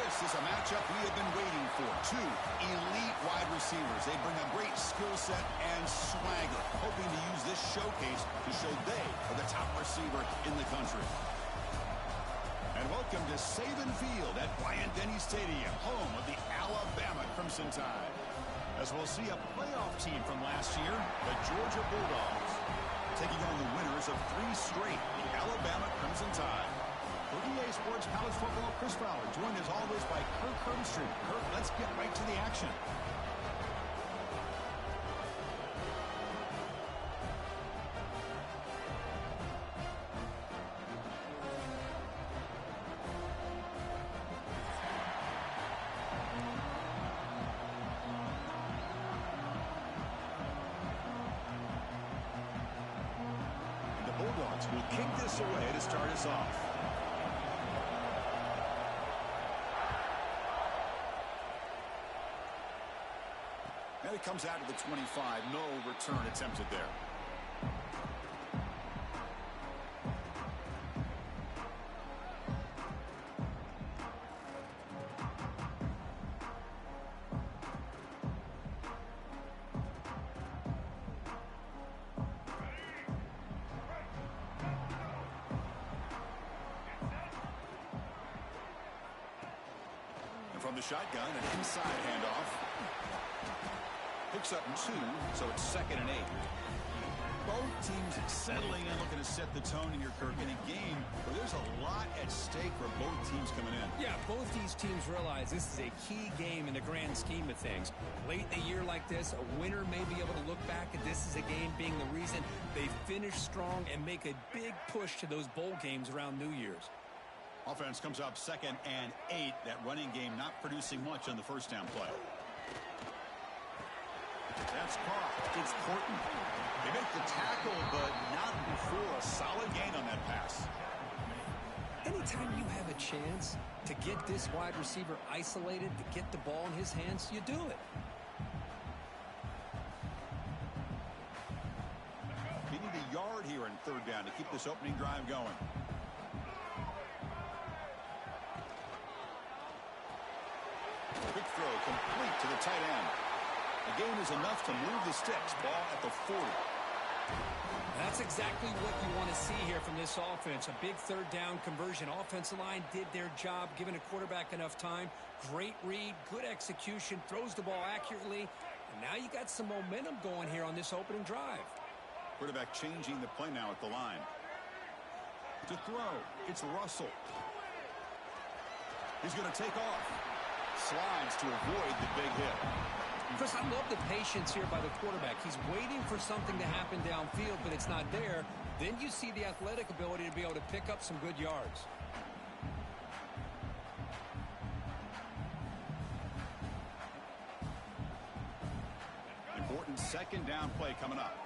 This is a matchup we have been waiting for. Two elite wide receivers. They bring a great skill set and swagger, hoping to use this showcase to show they are the top receiver in the country. And welcome to Saban Field at Bryant-Denny Stadium, home of the Alabama Crimson Tide. As we'll see a playoff team from last year, the Georgia Bulldogs, taking on the winners of 3 straight, the Alabama Crimson Tide. For EA Sports College Football, Chris Fowler, joined as always by Kirk Hermstreet. Kirk, let's get right to the action. The Bulldogs will kick this away to start us off. And it comes out to the 25. No return attempted there. And from the shotgun, an inside handoff. Picks up 2, so it's 2nd and 8. Both teams settling in, looking to set the tone in your Kirk in a game where there's a lot at stake for both teams coming in. Yeah, both these teams realize this is a key game in the grand scheme of things. Late in the year like this, a winner may be able to look back at this as a game being the reason they finish strong and make a big push to those bowl games around New Year's. Offense comes up 2nd and 8. That running game not producing much on the first down play. That's caught. It's Horton. They make the tackle, but not before a solid gain on that pass. Anytime you have a chance to get this wide receiver isolated, to get the ball in his hands, you do it. They need a yard here in 3rd down to keep this opening drive going. Quick throw complete to the tight end. The game is enough to move the sticks. Ball at the 40. That's exactly what you want to see here from this offense. A big 3rd down conversion. Offensive line did their job, giving a quarterback enough time. Great read, good execution, throws the ball accurately. And now you got some momentum going here on this opening drive. Quarterback changing the play now at the line. To throw, it's Russell. He's going to take off. Slides to avoid the big hit. Chris, I love the patience here by the quarterback. He's waiting for something to happen downfield, but it's not there. Then you see the athletic ability to be able to pick up some good yards. Important 2nd down play coming up.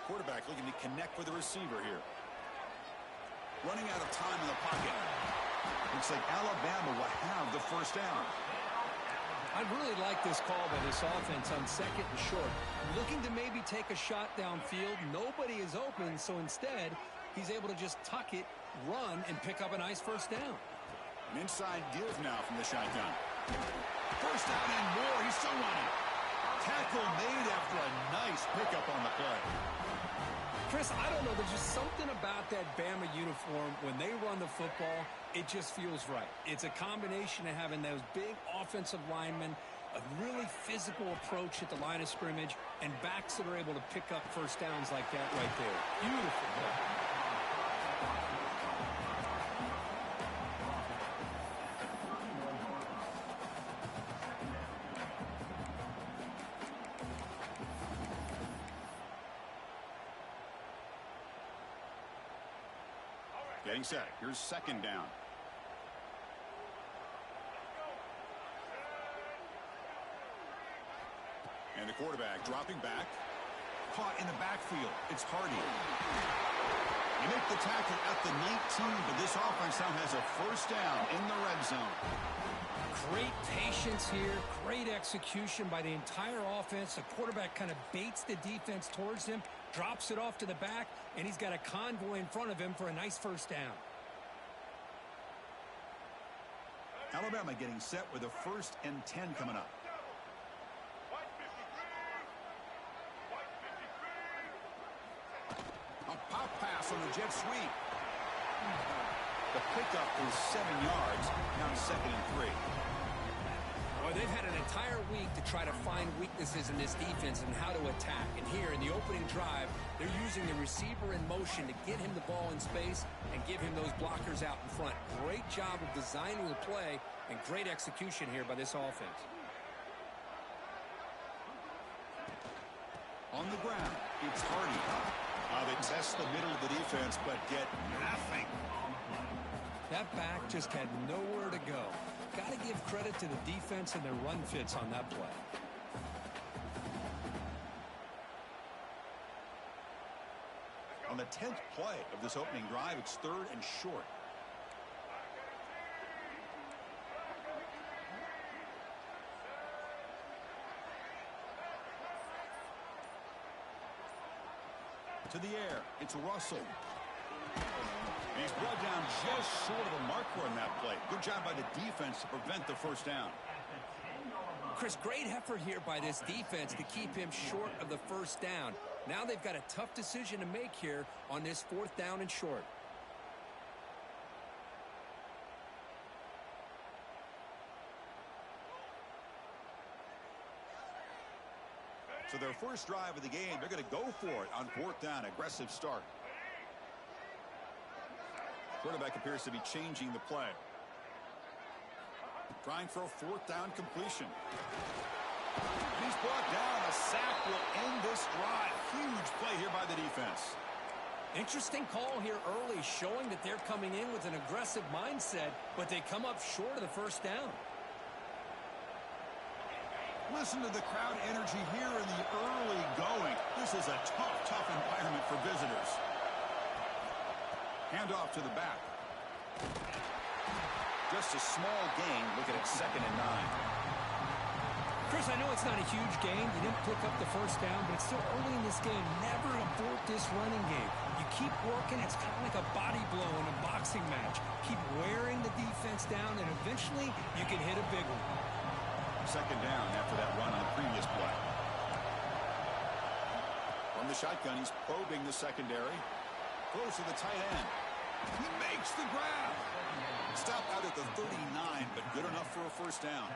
Quarterback looking to connect with the receiver here. Running out of time in the pocket. Looks like Alabama will have the first down. I really like this call by this offense on 2nd and short. Looking to maybe take a shot downfield. Nobody is open, so instead, he's able to just tuck it, run, and pick up a nice first down. An inside give now from the shotgun. First down and more. He's still running. Tackle made after a nice pickup on the play. Chris, I don't know. There's just something about that Bama uniform. When they run the football, it just feels right. It's a combination of having those big offensive linemen, a really physical approach at the line of scrimmage, and backs that are able to pick up first downs like that right there. Beautiful play. Getting set. Here's 2nd down. And the quarterback dropping back. Caught in the backfield. It's Hardy. You make the tackle at the 19, but this offense now has a first down in the red zone. Great patience here, great execution by the entire offense. The quarterback kind of baits the defense towards him, drops it off to the back, and he's got a convoy in front of him for a nice first down. Alabama getting set with a 1st and 10 coming up. A pop pass on the jet sweep. The pickup is 7 yards, now 2nd and 3. Well, they've had an entire week to try to find weaknesses in this defense and how to attack. And here in the opening drive, they're using the receiver in motion to get him the ball in space and give him those blockers out in front. Great job of designing the play and great execution here by this offense. On the ground, it's Hardy. They test the middle of the defense, but get nothing. That back just had nowhere to go. Got to give credit to the defense and their run fits on that play. On the 10th play of this opening drive, it's 3rd and short. To the air, it's Russell. And he's brought down just short of the marker on that play. Good job by the defense to prevent the first down. Chris, great effort here by this defense to keep him short of the first down. Now they've got a tough decision to make here on this 4th down and short. So their first drive of the game, they're going to go for it on 4th down. Aggressive start. Quarterback appears to be changing the play. Trying for a 4th down completion. He's brought down. A sack will end this drive. Huge play here by the defense. Interesting call here early, showing that they're coming in with an aggressive mindset, but they come up short of the first down. Listen to the crowd energy here in the early going. This is a tough environment for visitors. Hand off to the back. Just a small gain. Look at it, 2nd and 9. Chris, I know it's not a huge gain. You didn't pick up the first down, but it's still early in this game. Never abort this running game. You keep working. It's kind of like a body blow in a boxing match. Keep wearing the defense down, and eventually you can hit a big one. 2nd down after that run on the previous play. From the shotgun, he's probing the secondary. Throws to the tight end. He makes the grab. Stopped out at the 39, but good enough for a first down.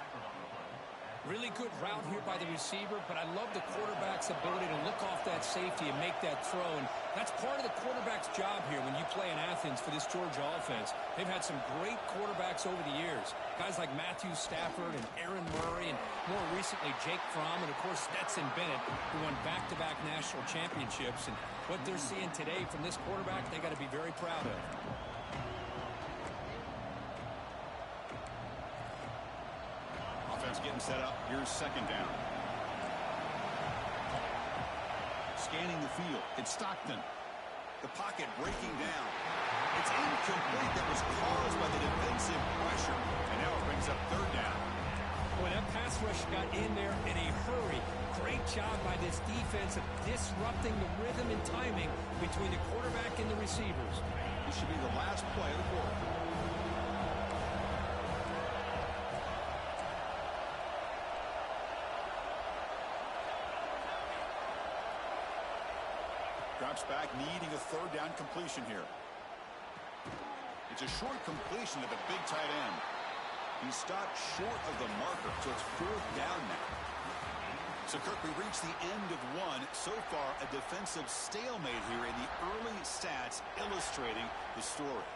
Really good route here by the receiver, but I love the quarterback's ability to look off that safety and make that throw. And that's part of the quarterback's job here when you play in Athens for this Georgia offense. They've had some great quarterbacks over the years. Guys like Matthew Stafford and Aaron Murray, and more recently Jake Fromm, and of course Stetson Bennett, who won back-to-back national championships. And what they're seeing today from this quarterback, they got to be very proud of. Getting set up. Here's 2nd down. Scanning the field. It's Stockton. The pocket breaking down. It's incomplete. That was caused by the defensive pressure. And now it brings up 3rd down. Boy, that pass rush got in there in a hurry. Great job by this defense of disrupting the rhythm and timing between the quarterback and the receivers. This should be the last play of the quarter. Drops back, needing a 3rd down completion here. It's a short completion to the big tight end. He stopped short of the marker, so it's 4th down now. So, Kirk, we reached the end of one. So far, a defensive stalemate here in the early stats illustrating the story.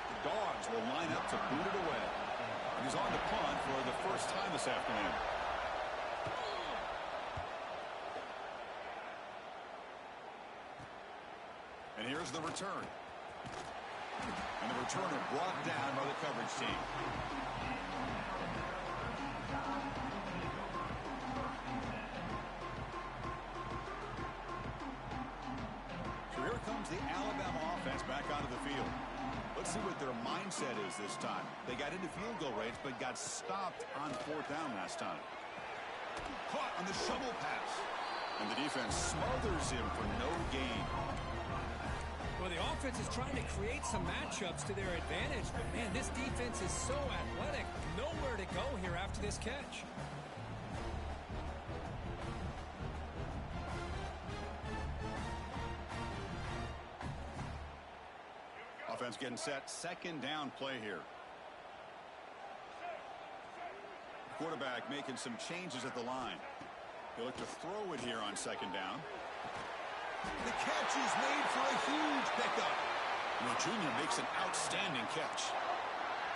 The Dogs will line up to boot it away. And he's on the punt for the first time this afternoon. And here's the return. And the returner brought down by the coverage team. So here comes the Alabama offense back onto the field. Let's see what their mindset is this time. They got into field goal range, but got stopped on 4th down last time. Caught on the shovel pass. And the defense smothers him for no gain. Well, the offense is trying to create some matchups to their advantage. But, man, this defense is so athletic. Nowhere to go here after this catch. Offense getting set. 2nd down play here. Quarterback making some changes at the line. He'll look to throw it here on 2nd down. The catch is made for a huge pickup. The junior makes an outstanding catch.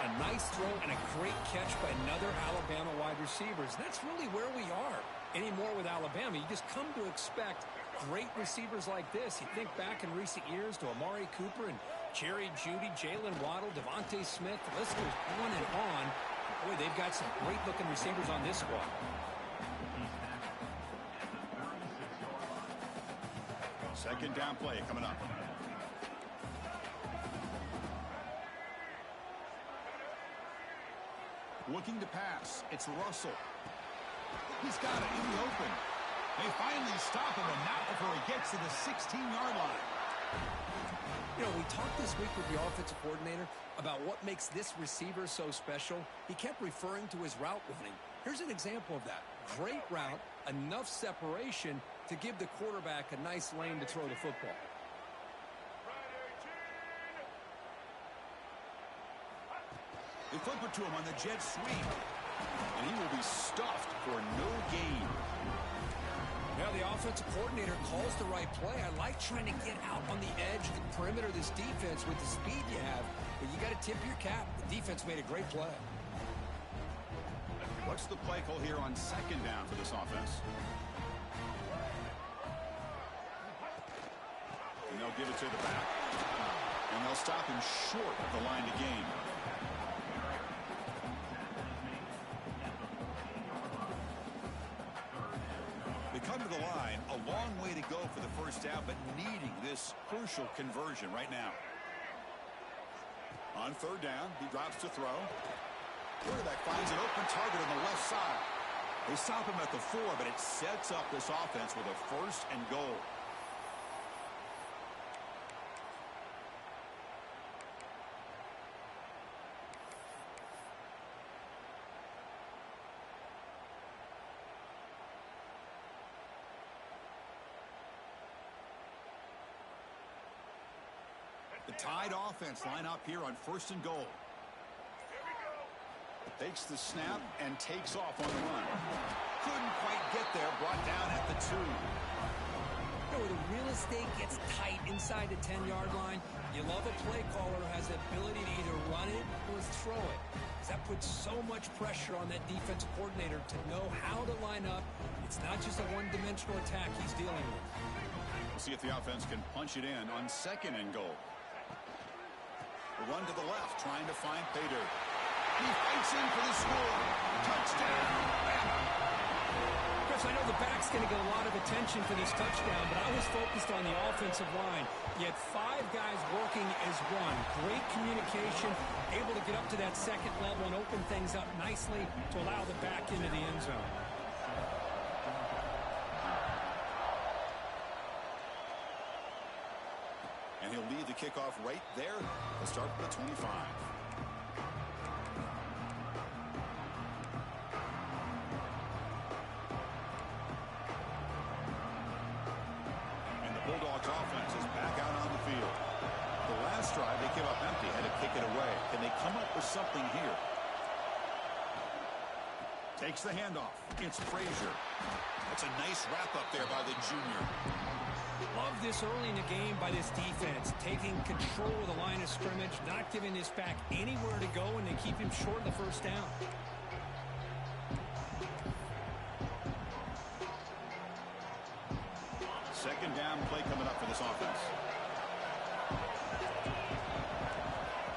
A nice throw and a great catch by another Alabama wide receiver. That's really where we are anymore with Alabama. You just come to expect great receivers like this. You think back in recent years to Amari Cooper and Jerry Jeudy, Jalen Waddle, Devontae Smith. The list goes on and on. Boy, they've got some great-looking receivers on this squad. Second down play coming up. Looking to pass. It's Russell. He's got it in the open. They finally stop him, and not before he gets to the 16-yard line. You know, we talked this week with the offensive coordinator about what makes this receiver so special. He kept referring to his route running. Here's an example of that. Great route, enough separation to give the quarterback a nice lane to throw the football. They flip it to him on the jet sweep. And he will be stuffed for no gain. Now the offensive coordinator calls the right play. I like trying to get out on the edge of the perimeter of this defense with the speed you have. But you got to tip your cap. The defense made a great play. What's the play call here on 2nd down for this offense? And they'll give it to the back. And they'll stop him short of the line to gain. They come to the line, a long way to go for the first down, but needing this crucial conversion right now. On 3rd down, he drops to throw. Quarterback finds an open target on the left side. They stop him at the 4, but it sets up this offense with a 1st and goal. The Tide offense line up here on 1st and goal. Takes the snap and takes off on the run. Couldn't quite get there. Brought down at the 2. You know, where the real estate gets tight inside the 10-yard line, you love a play caller who has the ability to either run it or throw it. Because that puts so much pressure on that defensive coordinator to know how to line up. It's not just a one-dimensional attack he's dealing with. We'll see if the offense can punch it in on 2nd and goal. The run to the left, trying to find Pater. He fights in for the score. Touchdown, Bama. Chris, I know the back's going to get a lot of attention for this touchdown, but I was focused on the offensive line. You had 5 guys working as one. Great communication, able to get up to that 2nd level and open things up nicely to allow the back into the end zone. And he'll lead the kickoff right there. He'll start with the 25. Bulldogs offense is back out on the field. The last drive they came up empty, had to kick it away. Can they come up with something here? Takes the handoff. It's Frazier. That's a nice wrap up there by the junior. Love this early in the game by this defense, taking control of the line of scrimmage, not giving this back anywhere to go, and they keep him short of the 1st down. Second down play coming up for this offense.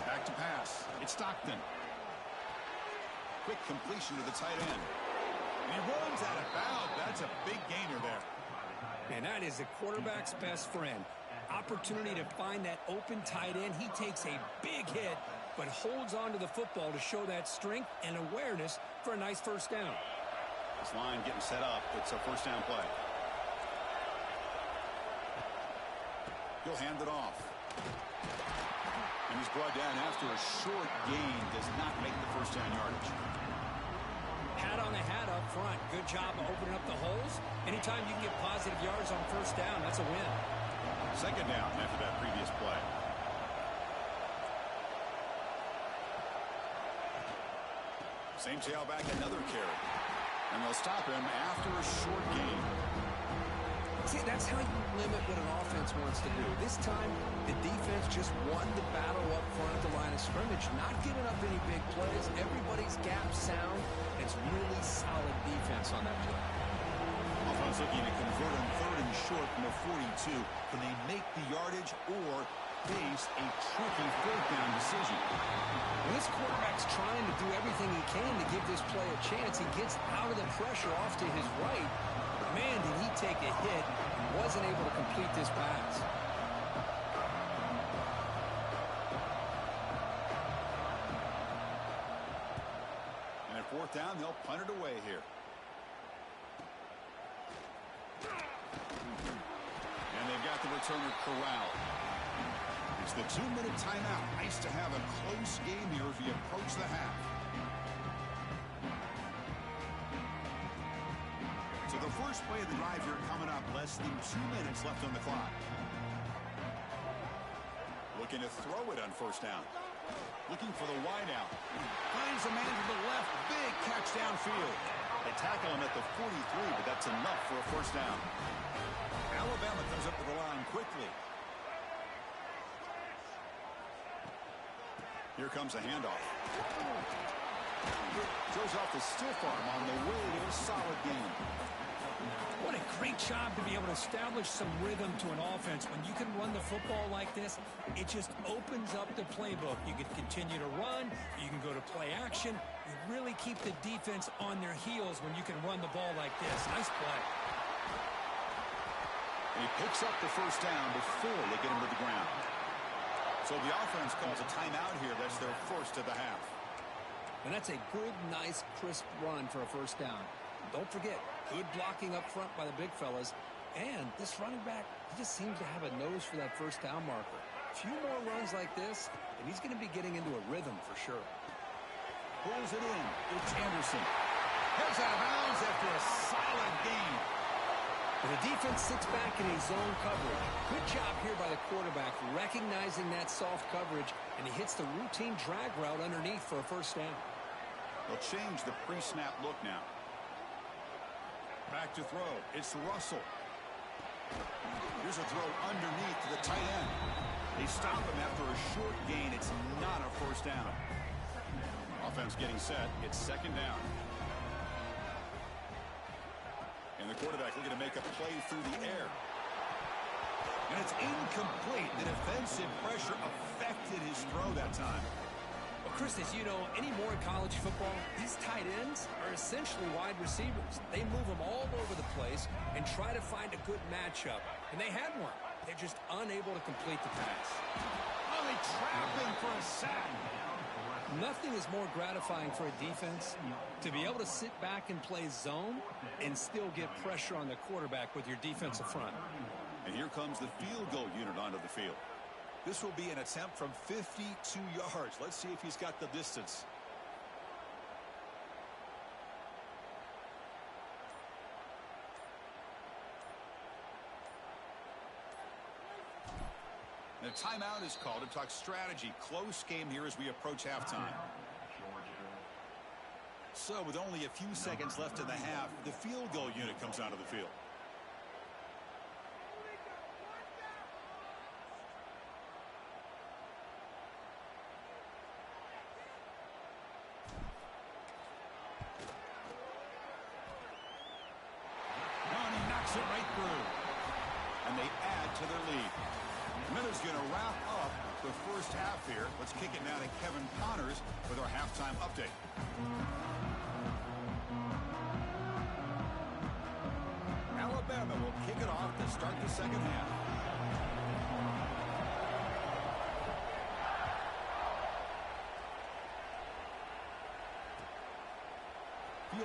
Back to pass. It's Stockton. Quick completion to the tight end. And he runs out of bounds. That's a big gainer there. And that is the quarterback's best friend. Opportunity to find that open tight end. He takes a big hit, but holds on to the football to show that strength and awareness for a nice first down. This line getting set up. It's a first down play. He'll hand it off. And he's brought down after a short gain. Does not make the first down yardage. Hat on the hat up front. Good job of opening up the holes. Anytime you can get positive yards on first down, that's a win. Second down after that previous play. Same tailback, another carry. And they'll stop him after a short gain. See, that's how you limit what an offense wants to do. This time, the defense just won the battle up front at the line of scrimmage, not giving up any big plays. Everybody's gap sound. It's really solid defense on that play. Offense looking to convert on third and short from the 42. Can they make the yardage or face a tricky fourth down decision? When this quarterback's trying to do everything he can to give this play a chance, he gets out of the pressure off to his right. Man, did he take a hit and wasn't able to complete this pass. And at fourth down, they'll punt it away here. And they've got the returner corralled. It's the 2-minute timeout. Nice to have a close game here as we approach the half. So the first play of the drive here coming up. Less than 2 minutes left on the clock. Looking to throw it on first down. Looking for the wide out. Finds a man to the left. Big catch downfield. They tackle him at the 43, but that's enough for a first down. Alabama comes up to the line quickly. Here comes a handoff. Throws off the stiff arm on the way to a solid gain. What a great job to be able to establish some rhythm to an offense. When you can run the football like this, it just opens up the playbook. You can continue to run. You can go to play action. You really keep the defense on their heels when you can run the ball like this. Nice play. And he picks up the first down before they get him to the ground. So the offense calls a timeout here. That's their first of the half. And that's a good, nice, crisp run for a first down. Don't forget, good blocking up front by the big fellas. And this running back, he just seems to have a nose for that first down marker. A few more runs like this, and he's going to be getting into a rhythm for sure. Pulls it in. It's Anderson. Heads out of bounds after a solid gain. And the defense sits back in a zone coverage. Good job here by the quarterback, recognizing that soft coverage, and he hits the routine drag route underneath for a first down. They'll change the pre-snap look now. Back to throw. It's Russell. Here's a throw underneath to the tight end. They stop him after a short gain. It's not a first down. Offense getting set. It's second down. And the quarterback looking to make a play through the air. And it's incomplete. The defensive pressure affected his throw that time. Well, Chris, as you know, anymore in college football, these tight ends are essentially wide receivers. They move them all over the place and try to find a good matchup. And they had one. They're just unable to complete the pass. Oh, they trap him for a sack. Nothing is more gratifying for a defense to be able to sit back and play zone and still get pressure on the quarterback with your defensive front. And here comes the field goal unit onto the field. This will be an attempt from 52 yards. Let's see if he's got the distance. And a timeout is called to talk strategy. Close game here as we approach halftime. So with only a few seconds left in the half, the field goal unit comes onto the field. It right through. And they add to their lead. Miller's going to wrap up the first half here. Let's kick it now to Kevin Connors with our halftime update. Alabama will kick it off to start the second half.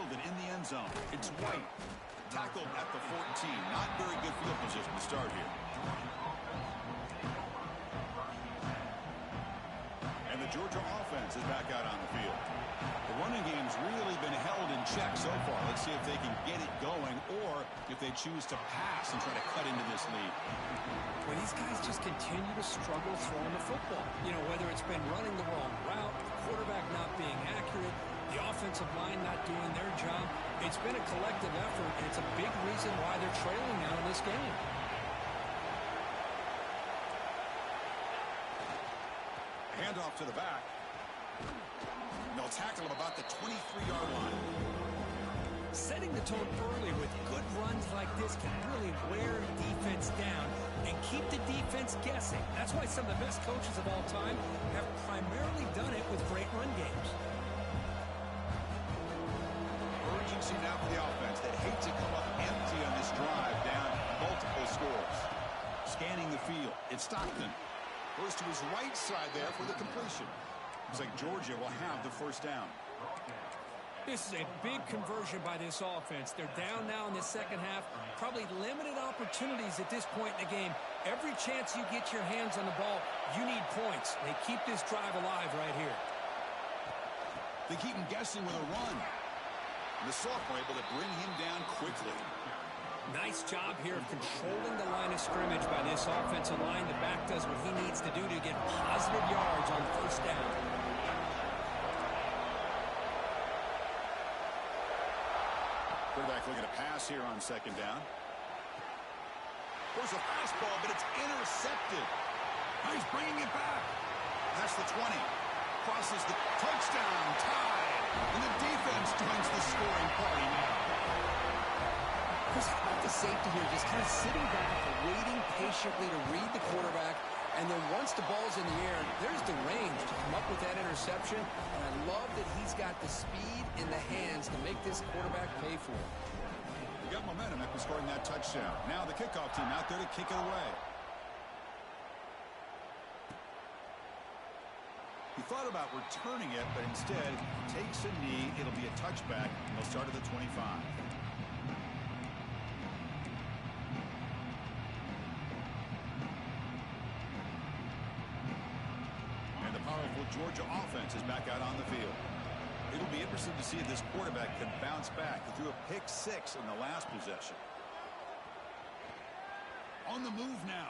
field and in the end zone. It's White. Tackled at the 14. Not very good field position to start here. And the Georgia offense is back out on the field. The running game's really been held in check so far. Let's see if they can get it going or if they choose to pass and try to cut into this lead. Well, these guys just continue to struggle throwing the football. You know, whether it's been running the wrong route, the quarterback not being accurate, the offensive line not doing their job. It's been a collective effort, and it's a big reason why they're trailing now in this game. Handoff to the back. They'll tackle him about the 23-yard line. Setting the tone early with good runs like this can really wear defense down and keep the defense guessing. That's why some of the best coaches of all time have primarily done it with great run games. Urgency now for the offense that hate to come up empty on this drive down multiple scores. Scanning the field. It's Stockton. Goes to his right side there for the completion. Looks like Georgia will have the first down. This is a big conversion by this offense. They're down now in the second half. Probably limited opportunities at this point in the game. Every chance you get your hands on the ball, you need points. They keep this drive alive right here. They keep him guessing with a run. And the sophomore able to bring him down quickly. Nice job here of controlling the line of scrimmage by this offensive line. The back does what he needs to do to get positive yards on first down. Quarterback looking to pass here on second down. There's a fastball, but it's intercepted. Now he's bringing it back. That's the 20. Crosses the touchdown, tied. And the defense joins the scoring party now. Chris, how about the safety here just kind of sitting back, waiting patiently to read the quarterback, and then once the ball's in the air, there's the range to come up with that interception, and I love that he's got the speed in the hands to make this quarterback pay for it. We got momentum after scoring that touchdown. Now the kickoff team out there to kick it away. He thought about returning it, but instead takes a knee. It'll be a touchback, and they'll start at the 25. Georgia offense is back out on the field. It'll be interesting to see if this quarterback can bounce back. He threw a pick 6 in the last possession. On the move now.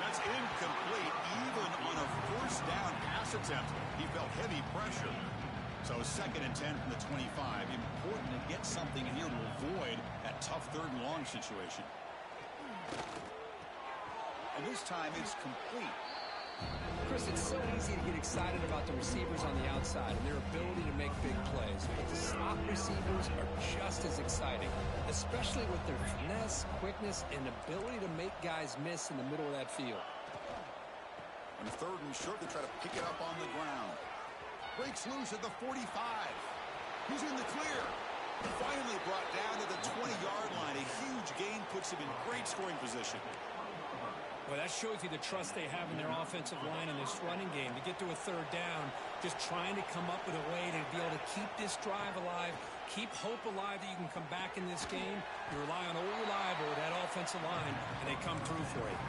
That's incomplete. Even on a first down pass attempt, he felt heavy pressure. So 2nd and 10 from the 25. Important to get something in here to avoid that tough 3rd and long situation. And this time it's complete. Chris, it's so easy to get excited about the receivers on the outside and their ability to make big plays. But the slot receivers are just as exciting, especially with their finesse, quickness, and ability to make guys miss in the middle of that field. On 3rd and short, they try to pick it up on the ground. Breaks loose at the 45. He's in the clear. Finally brought down to the 20-yard line. A huge gain puts him in great scoring position. Well, that shows you the trust they have in their offensive line in this running game. To get to a 3rd down, just trying to come up with a way to be able to keep this drive alive, keep hope alive that you can come back in this game. You rely on old reliable, that offensive line, and they come through for you.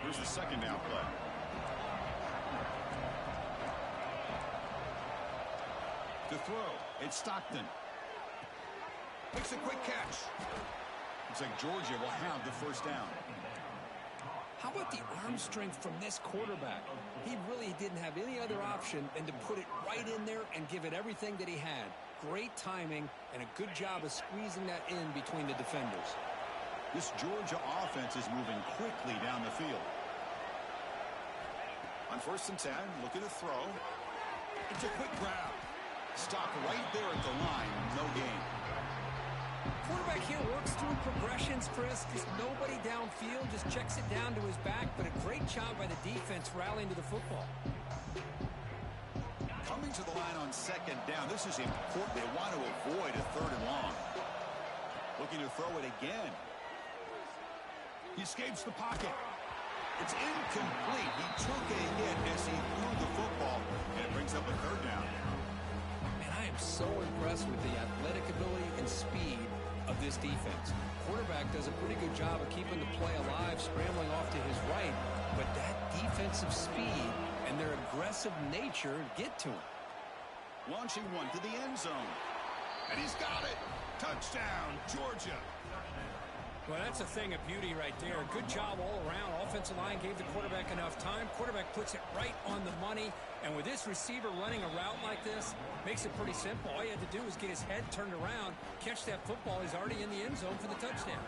Here's the 2nd down play. To throw, it's Stockton. Makes a quick catch. Looks like Georgia will have the first down. How about the arm strength from this quarterback? He really didn't have any other option than to put it right in there and give it everything that he had. Great timing and a good job of squeezing that in between the defenders. This Georgia offense is moving quickly down the field. On 1st and 10, looking to throw. It's a quick grab. Stop right there at the line. No gain. Quarterback here works through progressions, Chris. Just nobody downfield, just checks it down to his back, but a great job by the defense rallying to the football. Coming to the line on 2nd down. This is important. They want to avoid a 3rd and long. Looking to throw it again. He escapes the pocket. It's incomplete. He took a hit as he threw the football, and it brings up a third down. And I am so impressed with the athletic ability and speed of this defense. Quarterback does a pretty good job of keeping the play alive, scrambling off to his right, but that defensive speed and their aggressive nature get to him. Launching one to the end zone. And he's got it. Touchdown, Georgia. Well, that's a thing of beauty right there. Good job all around. Offensive line gave the quarterback enough time. Quarterback puts it right on the money. And with this receiver running a route like this, makes it pretty simple. All you had to do was get his head turned around, catch that football. He's already in the end zone for the touchdown.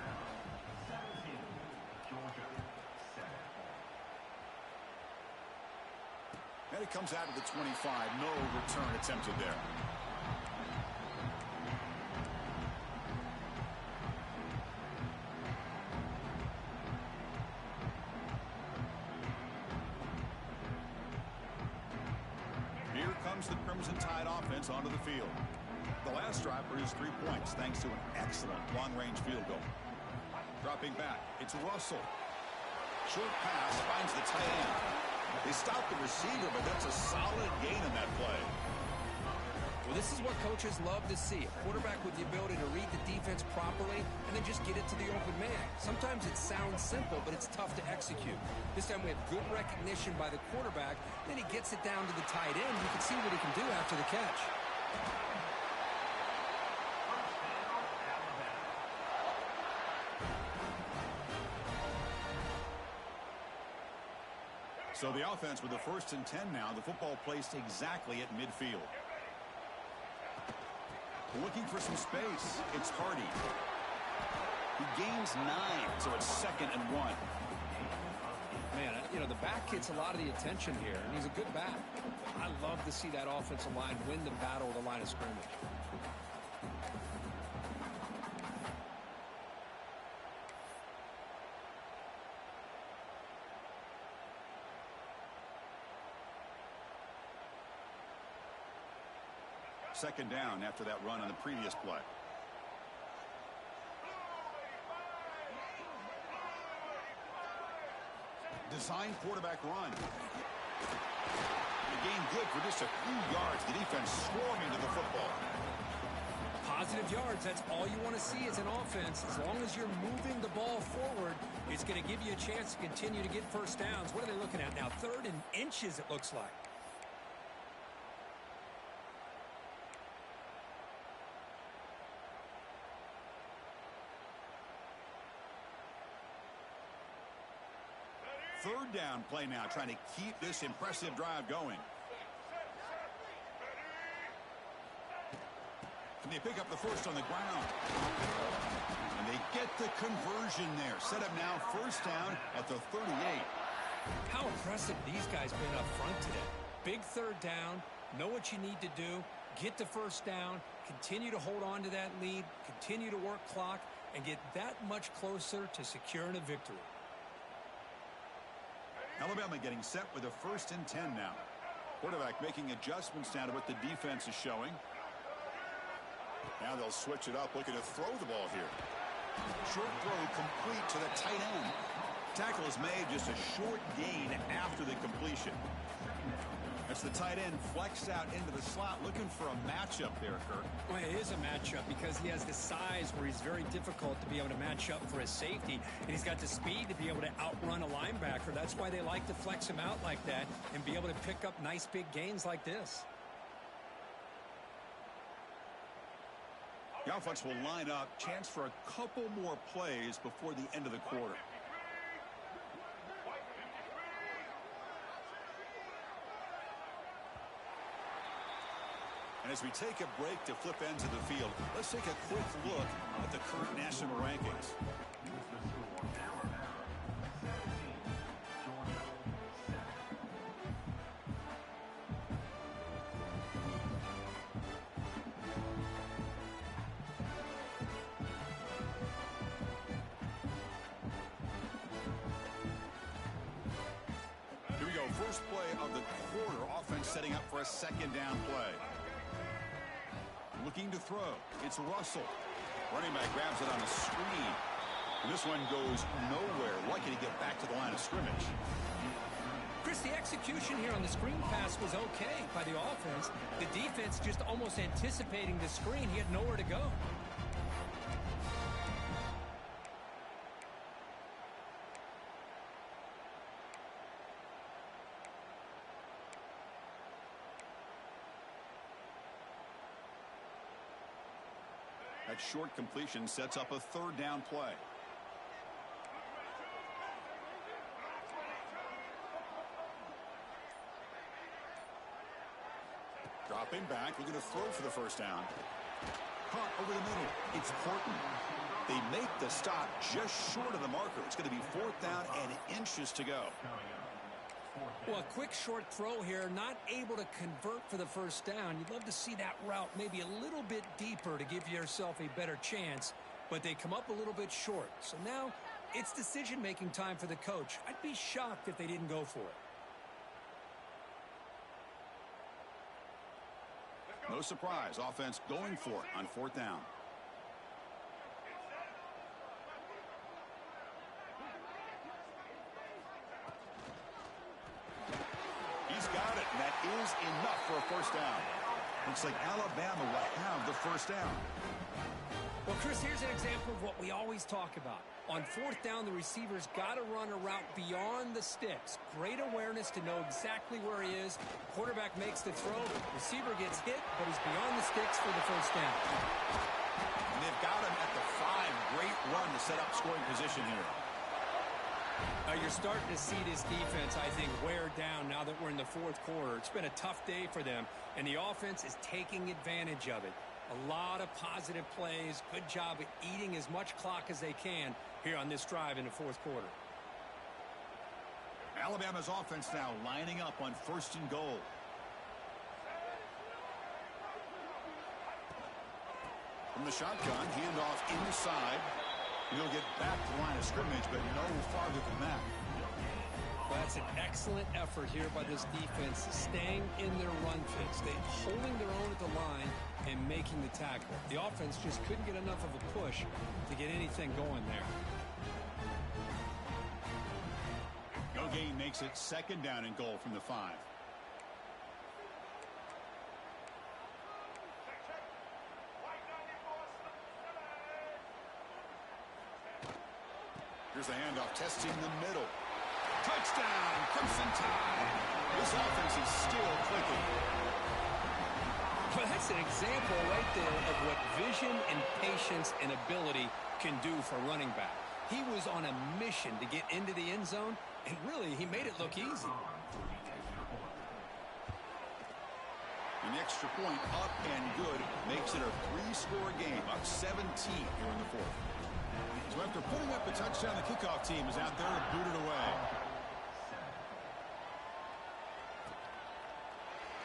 And it comes out of the 25. No return attempted there. Here comes the Crimson Tide offense onto the field. The last drive produced 3 points thanks to an excellent long-range field goal. Dropping back, it's Russell. Short pass finds the tight end. They stopped the receiver, but that's a solid gain in that play. Well, this is what coaches love to see. A quarterback with the ability to read the defense properly and then just get it to the open man. Sometimes it sounds simple, but it's tough to execute. This time we have good recognition by the quarterback. Then he gets it down to the tight end. You can see what he can do after the catch. So the offense with the 1st and 10 now. The football placed exactly at midfield. Looking for some space. It's Hardy. He gains 9, so it's 2nd and 1. Man, you know, the back gets a lot of the attention here, and he's a good back. I love to see that offensive line win the battle of the line of scrimmage. Second down after that run on the previous play. Design quarterback run. The gain good for just a few yards. The defense swarming to the football. Positive yards, that's all you want to see as an offense. As long as you're moving the ball forward, it's going to give you a chance to continue to get first downs. What are they looking at now? 3rd and inches, it looks like. Third down play now, trying to keep this impressive drive going. Can they pick up the first on the ground? And they get the conversion there. Set up now 1st down at the 38. How impressive these guys been up front today. Big 3rd down, know what you need to do, get the 1st down, continue to hold on to that lead, continue to work clock, and get that much closer to securing a victory. Alabama getting set with a 1st and 10 now. Quarterback making adjustments now to what the defense is showing. Now they'll switch it up, looking to throw the ball here. Short throw complete to the tight end. Tackle is made, just a short gain after the completion. As the tight end flexed out into the slot, looking for a matchup there, Kirk. Well, it is a matchup because he has the size where he's very difficult to be able to match up for his safety, and he's got the speed to be able to outrun a linebacker. That's why they like to flex him out like that and be able to pick up nice big gains like this. The offense will line up. Chance for a couple more plays before the end of the quarter. And as we take a break to flip ends of the field, let's take a quick look at the current national rankings. Here we go. First play of the quarter. Offense setting up for a 2nd down play. Looking to throw. It's Russell. Running back grabs it on a screen. And this one goes nowhere. Lucky to get back to the line of scrimmage. Chris, the execution here on the screen pass was okay by the offense. The defense just almost anticipating the screen. He had nowhere to go. That short completion sets up a third down play. Dropping back, looking to throw for the first down. Caught over the middle. It's Horton. They make the stop just short of the marker. It's going to be fourth down and inches to go. Well, a quick short throw here, not able to convert for the first down. You'd love to see that route maybe a little bit deeper to give yourself a better chance, but they come up a little bit short. So now it's decision-making time for the coach. I'd be shocked if they didn't go for it. No surprise, offense going for it on fourth down. He's got it, and that is enough for a first down. Looks like Alabama will have the first down. Well, Chris, here's an example of what we always talk about. On fourth down, the receiver's got to run a route beyond the sticks. Great awareness to know exactly where he is. Quarterback makes the throw. Receiver gets hit, but he's beyond the sticks for the first down. And they've got him at the 5. Great run to set up scoring position here. You're starting to see this defense, I think, wear down now that we're in the fourth quarter. It's been a tough day for them, and the offense is taking advantage of it. A lot of positive plays. Good job at eating as much clock as they can here on this drive in the fourth quarter. Alabama's offense now lining up on first and goal. From the shotgun, handoff inside. He'll get back to the line of scrimmage, but no farther than that. Well, that's an excellent effort here by this defense, staying in their run fits. They're holding their own at the line and making the tackle. The offense just couldn't get enough of a push to get anything going there. No gain makes it second down and goal from the 5. Here's the handoff, testing the middle. Touchdown, Crimson Tide. This offense is still clicking. Well, that's an example right there of what vision and patience and ability can do for running back. He was on a mission to get into the end zone, and really, he made it look easy. An extra point up and good makes it a 3-score game, up 17 here in the fourth. So after putting up a touchdown, the kickoff team is out there to boot it away.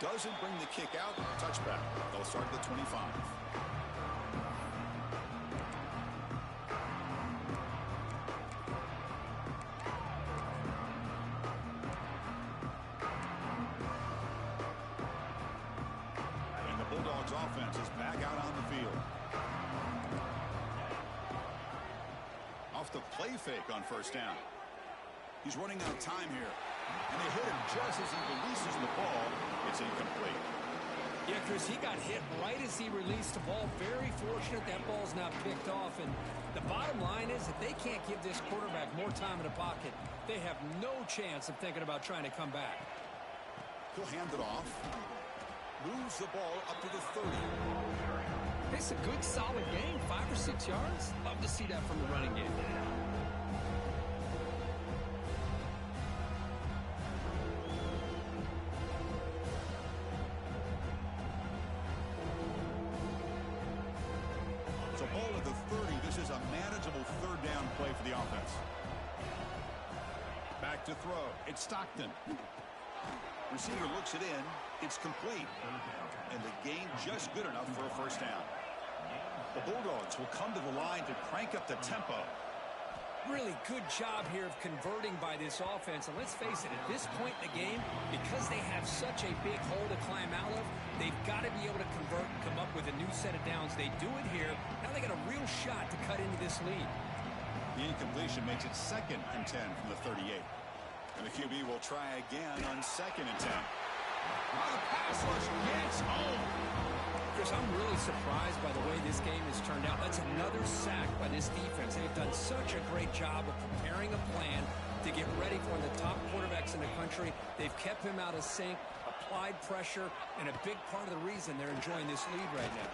Doesn't bring the kick out. Touchback. They'll start at the 25. And the Bulldogs offense is back out on the field. Off the play fake on first down. He's running out of time here. And they hit him just as he releases the ball. It's incomplete. Yeah, Chris, he got hit right as he released the ball. Very fortunate that ball's not picked off. And the bottom line is that they can't give this quarterback more time in the pocket. They have no chance of thinking about trying to come back. He'll hand it off. Moves the ball up to the 30. It's a good, solid game. 5 or 6 yards. Love to see that from the running game. So ball at the 30. This is a manageable third down play for the offense. Back to throw. It's Stockton. Receiver looks it in. It's complete. And the gain just good enough for a first down. The Bulldogs will come to the line to crank up the tempo. Really good job here of converting by this offense. And let's face it, at this point in the game, because they have such a big hole to climb out of, they've got to be able to convert and come up with a new set of downs. They do it here. Now they got a real shot to cut into this lead. The incompletion makes it 2nd and 10 from the 38. And the QB will try again on 2nd and 10. The pass rush gets home. Chris, I'm really surprised by the way this game has turned out. That's another sack by this defense. They've done such a great job of preparing a plan to get ready for one of the top quarterbacks in the country. They've kept him out of sync, applied pressure, and a big part of the reason they're enjoying this lead right now.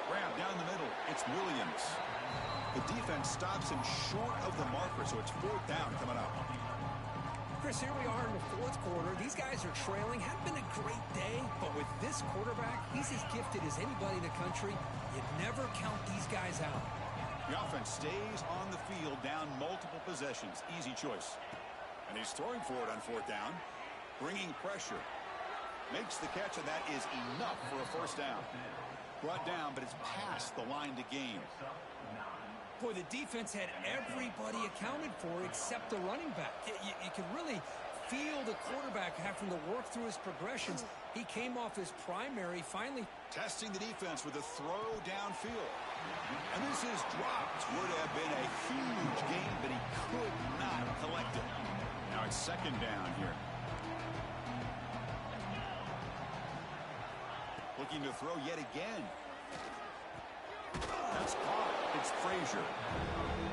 Grab down the middle. It's Williams. The defense stops him short of the marker, so it's 4th down coming up. Chris, here we are in the 4th quarter. These guys are trailing. Hadn't been a great day, but with this quarterback, he's as gifted as anybody in the country. You never count these guys out. The offense stays on the field down multiple possessions. Easy choice. And he's throwing for it on 4th down. Bringing pressure. Makes the catch, and that is enough for a 1st down. Brought down, but it's past the line to gain. Boy, the defense had everybody accounted for except the running back. You can really feel the quarterback having to work through his progressions. He came off his primary, finally testing the defense with a throw downfield. And this is dropped. Would have been a huge gain, but he could not collect it. Now it's 2nd down here. Looking to throw yet again. That's caught. It's Frazier.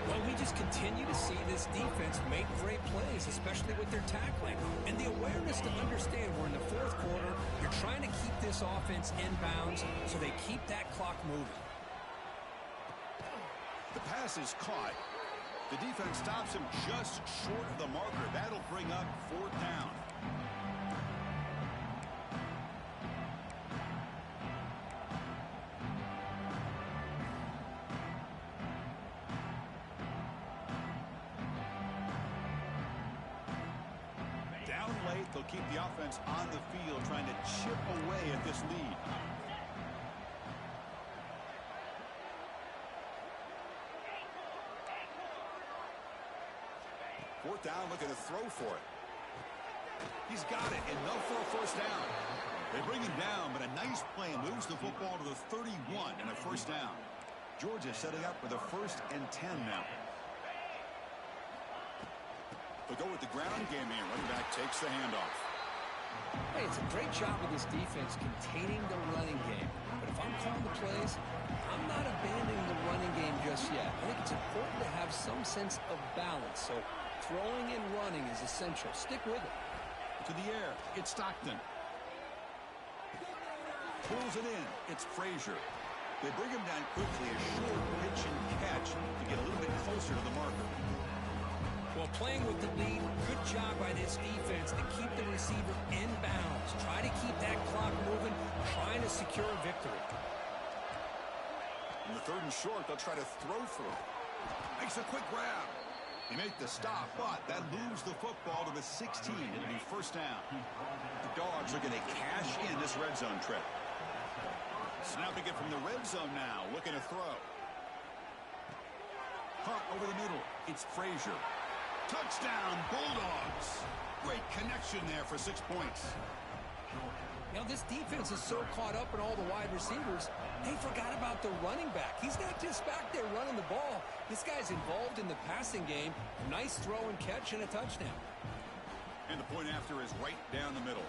Well, we just continue to see this defense make great plays, especially with their tackling. And the awareness to understand we're in the 4th quarter. You're trying to keep this offense in bounds so they keep that clock moving. The pass is caught. The defense stops him just short of the marker. That'll bring up 4th down. They'll keep the offense on the field trying to chip away at this lead. Fourth down, looking to throw for it. He's got it, enough for a 1st down. They bring him down, but a nice play moves the football to the 31 and a 1st down. Georgia setting up with a 1st and 10 now. They'll go with the ground game here. Running back takes the handoff. Hey, it's a great job of this defense containing the running game. But if I'm calling the plays, I'm not abandoning the running game just yet. I think it's important to have some sense of balance. So throwing and running is essential. Stick with it. To the air. It's Stockton. Pulls it in. It's Frazier. They bring him down quickly. A short pitch and catch to get a little bit closer to the marker. Well, playing with the lead, good job by this defense to keep the receiver in bounds. Try to keep that clock moving, trying to secure a victory. In the 3rd and short, they'll try to throw through. Makes a quick grab. They make the stop, but that moves the football to the 16. It'll be 1st down. The Dogs are going to cash in this red zone trip. Snapping it from the red zone now, looking to throw. Hunt over the middle. It's Frazier. Touchdown, Bulldogs. Great connection there for 6 points. Now, this defense is so caught up in all the wide receivers, they forgot about the running back. He's not just back there running the ball. This guy's involved in the passing game. Nice throw and catch and a touchdown. And the point after is right down the middle.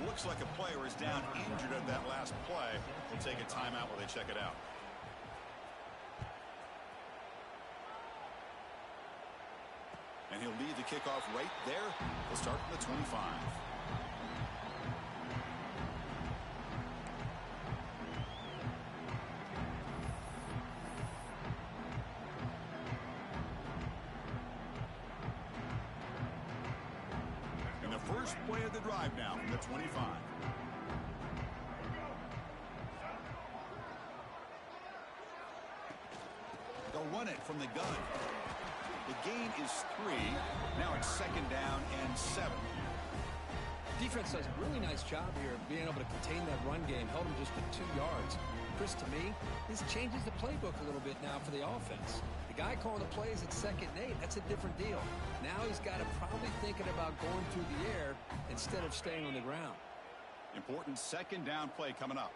Looks like a player is down injured at that last play. We'll take a timeout while they check it out. And he'll lead the kickoff right there. We'll start from the 25. And the first play of the drive now from the 25. They'll run it from the gun. The gain is 3. Now it's 2nd down and 7. Defense does a really nice job here of being able to contain that run game. Held him just at 2 yards. Chris, to me, this changes the playbook a little bit now for the offense. The guy calling the plays at 2nd and 8, that's a different deal. Now he's got to probably thinking about going through the air instead of staying on the ground. Important 2nd down play coming up.